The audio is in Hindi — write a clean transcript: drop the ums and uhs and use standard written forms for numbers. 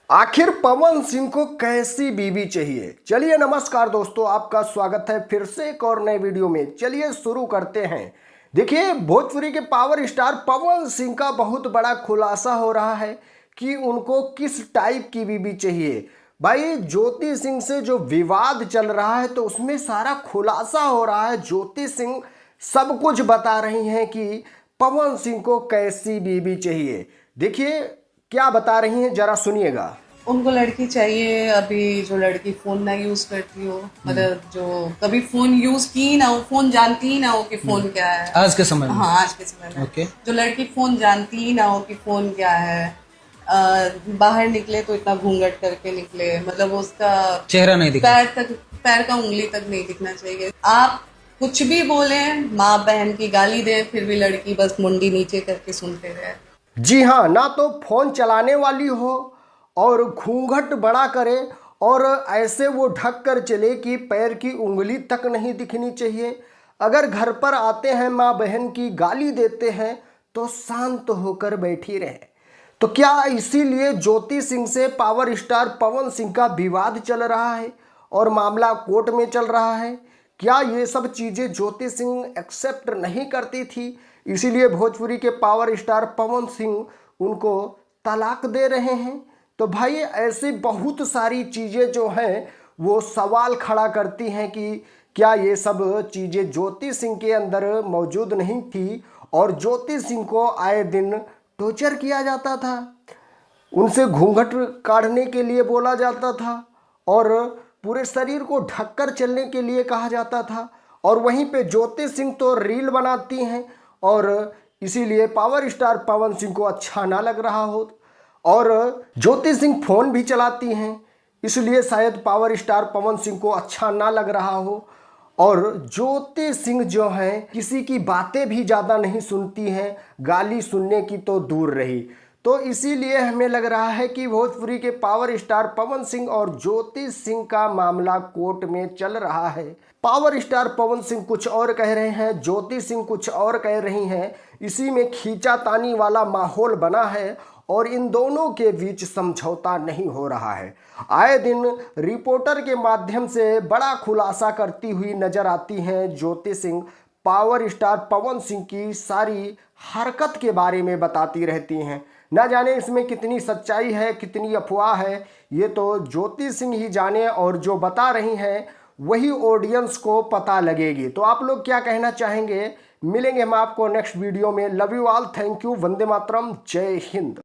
आखिर पवन सिंह को कैसी बीवी चाहिए। चलिए नमस्कार दोस्तों, आपका स्वागत है फिर से एक और नए वीडियो में। चलिए शुरू करते हैं। देखिए, भोजपुरी के पावर स्टार पवन सिंह का बहुत बड़ा खुलासा हो रहा है कि उनको किस टाइप की बीवी चाहिए। भाई, ज्योति सिंह से जो विवाद चल रहा है तो उसमें सारा खुलासा हो रहा है। ज्योति सिंह सब कुछ बता रही हैं कि पवन सिंह को कैसी बीवी चाहिए। देखिए क्या बता रही हैं, जरा सुनिएगा। उनको लड़की चाहिए अभी जो लड़की फोन ना यूज करती हो, मतलब जो कभी फोन यूज की ही ना हो, फोन जानती ही ना हो कि फोन क्या है आज के समय में। हाँ, आज के समय में ओके। जो लड़की फोन जानती ही ना हो कि फोन क्या है। बाहर निकले तो इतना घूंघट करके निकले, मतलब उसका चेहरा नहीं दिखा, पैर का उंगली तक नहीं दिखना चाहिए। आप कुछ भी बोले, माँ बहन की गाली दें, फिर भी लड़की बस मुंडी नीचे करके सुनते रहे। जी हाँ, ना तो फोन चलाने वाली हो और घूंघट बड़ा करे और ऐसे वो ढक कर चले कि पैर की उंगली तक नहीं दिखनी चाहिए। अगर घर पर आते हैं, माँ बहन की गाली देते हैं तो शांत होकर बैठी रहे। तो क्या इसीलिए ज्योति सिंह से पावर स्टार पवन सिंह का विवाद चल रहा है और मामला कोर्ट में चल रहा है? क्या ये सब चीज़ें ज्योति सिंह एक्सेप्ट नहीं करती थी, इसीलिए भोजपुरी के पावर स्टार पवन सिंह उनको तलाक दे रहे हैं? तो भाई, ऐसी बहुत सारी चीज़ें जो हैं वो सवाल खड़ा करती हैं कि क्या ये सब चीज़ें ज्योति सिंह के अंदर मौजूद नहीं थी और ज्योति सिंह को आए दिन टॉर्चर किया जाता था, उनसे घूंघट काढ़ने के लिए बोला जाता था और पूरे शरीर को ढककर चलने के लिए कहा जाता था। और वहीं पे ज्योति सिंह तो रील बनाती हैं और इसीलिए पावर स्टार पवन सिंह को अच्छा ना लग रहा हो। और ज्योति सिंह फोन भी चलाती हैं, इसलिए शायद पावर स्टार पवन सिंह को अच्छा ना लग रहा हो। और ज्योति सिंह जो हैं किसी की बातें भी ज़्यादा नहीं सुनती हैं, गाली सुनने की तो दूर रही। तो इसीलिए हमें लग रहा है कि भोजपुरी के पावर स्टार पवन सिंह और ज्योति सिंह का मामला कोर्ट में चल रहा है। पावर स्टार पवन सिंह कुछ और कह रहे हैं, ज्योति सिंह कुछ और कह रही हैं। इसी में खींचातानी वाला माहौल बना है और इन दोनों के बीच समझौता नहीं हो रहा है। आए दिन रिपोर्टर के माध्यम से बड़ा खुलासा करती हुई नजर आती हैं ज्योति सिंह। पावर स्टार पवन सिंह की सारी हरकत के बारे में बताती रहती हैं। ना जाने इसमें कितनी सच्चाई है, कितनी अफवाह है, ये तो ज्योति सिंह ही जाने, और जो बता रही हैं वही ऑडियंस को पता लगेगी। तो आप लोग क्या कहना चाहेंगे? मिलेंगे हम आपको नेक्स्ट वीडियो में। Love you all, thank you, Vande Mataram, Jai Hind.